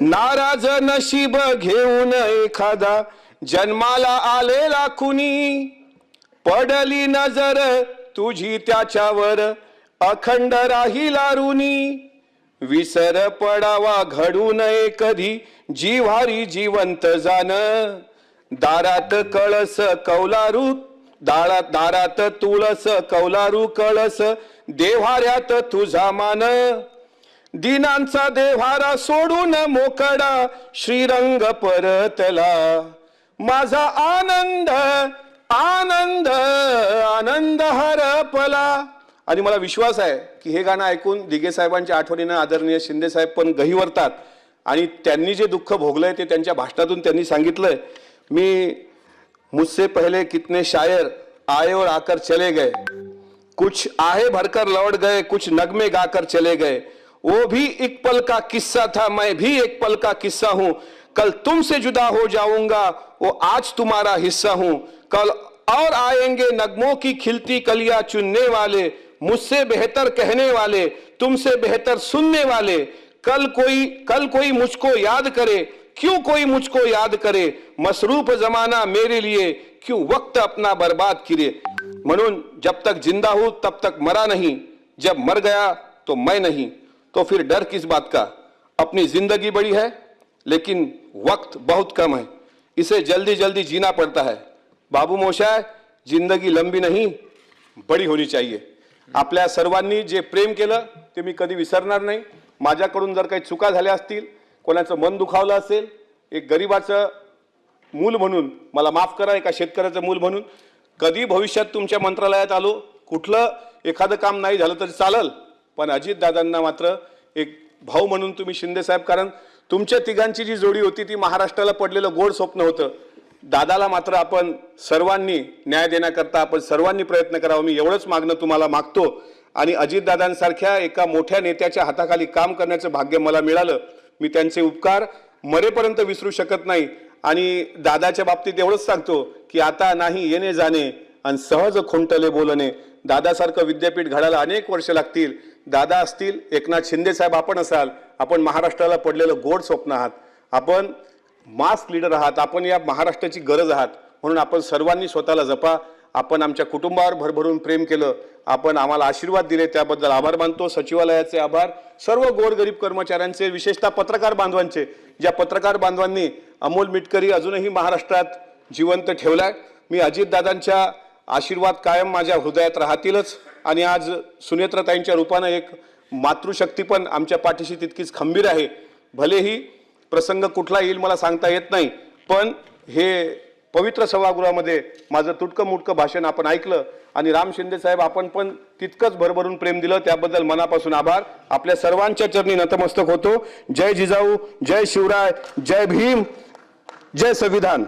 नाराज नशीब घेऊन एखादा जन्माला आलेला कुणी, पडली नजर तुझी त्याच्यावर अखंड राहिला ऋणी, विसर पडावा घडू नये कधी जिव्हारी जिवंत जाण, दारात कळस कौलारू दारात तुळस कौलारू कळस देव्हाऱ्यात तुझा मान, दिनांचा देव्हारा सोडून मोकळा श्रीरंग परतला, माझा आनंद आनंद आनंद हरपला. आणि मला विश्वास आहे की हे गाणं ऐकून दिघे साहेबांच्या आठवणीनं आदरणीय शिंदे साहेब पण गहिवरतात आणि त्यांनी जे दुःख भोगलंय ते त्यांच्या भाषणातून त्यांनी सांगितलंय. मी मुझसे पहले कितने शायर आए और आकर चले गए, कुछ आहे भरकर लौट गए, कुछ नगमे गाकर चले गए, वो भी एक पल का किस्सा था, मैं भी एक पल का किस्सा हूं, कल तुमसे जुदा हो जाऊंगा, वो आज तुम्हारा हिस्सा हूं, कल और आएंगे नगमों की खिलती कलियां चुनने वाले, मुझसे बेहतर कहने वाले, तुमसे बेहतर सुनने वाले, कल कोई मुझको याद करे, क्यों कोई मुझको याद करे, मसरूफ जमाना मेरे लिए, क्यों वक्त अपना बर्बाद किए. म्हणून जब तक जिंदा हूं तब तक मरा नहीं, जब मर गया तो मैं नहीं, तो फिर डर किस बात का, अपनी जिंदगी बड़ी है लेकिन वक्त बहुत कम है, इसे जल्दी जल्दी जीना पड़ता है. बाबू मोशाय, जिंदगी लंबी नहीं बड़ी होनी चाहिए. आपल्या सर्वांनी जे प्रेम केलं ते मी कधी विसरणार नाही. माझ्याकडून जर काही चुका झाल्या असतील, कोणाचं मन दुखावलं असेल, एक गरीबाचं मूल म्हणून मला माफ करा, एका शेतकऱ्याचं मूल म्हणून कधी भविष्यात तुमच्या मंत्रालयात आलो, कुठलं एखादं काम नाही झालं तरी चालल, पण अजित दादांना मात्र एक भाऊ म्हणून तुम्ही शिंदे साहेब, कारण तुमच्या तिघांची जी जोडी होती ती महाराष्ट्राला पडलेलं गोड स्वप्न होतं. दादाला मात्र आपण सर्वांनी न्याय देण्याकरता आपण सर्वांनी प्रयत्न करावा, मी एवढंच मागणं तुम्हाला मागतो. आणि अजितदादांसारख्या एका मोठ्या नेत्याच्या हाताखाली काम करण्याचं भाग्य मला मिळालं. मी त्यांचे उपकार मरेपर्यंत विसरू शकत नाही. आणि दादाच्या बाबतीत एवढंच सांगतो की आता नाही येणे जाणे आणि सहज खोंटले बोलणे. दादासारखं विद्यापीठ घडायला अनेक वर्ष लागतील. दादा असतील, एकनाथ शिंदे साहेब आपण असाल, आपण महाराष्ट्राला पडलेलं गोड स्वप्न आहात, आपण मास लीडर आहात, आपण या महाराष्ट्राची गरज आहात. म्हणून आपण सर्वांनी स्वतःला जपा. आपण आमच्या कुटुंबावर भरभरून प्रेम केलं, आपण आम्हाला आशीर्वाद दिले, त्याबद्दल आभार मानतो. सचिवालयाचे आभार, सर्व गोरगरीब कर्मचाऱ्यांचे, विशेषतः पत्रकार बांधवांचे, ज्या पत्रकार बांधवांनी अमोल मिटकरी अजूनही महाराष्ट्रात जिवंत ठेवलाय. मी अजितदादांच्या आशीर्वाद कायम माझ्या हृदयात राहतीलच. आणि आज सुनेत्रताईंच्या रूपानं एक मातृशक्ती पण आमच्या पाठीशी तितकीच खंबीर आहे. भलेही प्रसंग कुठला येईल मला सांगता येत नाही, पण हे पवित्र सभागृहामध्ये माझं तुटकं मुटकं भाषण आपण ऐकलं आणि राम शिंदे साहेब आपण पण तितकंच भरभरून प्रेम दिलं, त्याबद्दल मनापासून आभार. आपल्या सर्वांच्या चरणी नतमस्तक होतो. जय जिजाऊ, जय शिवराय, जय भीम, जय संविधान.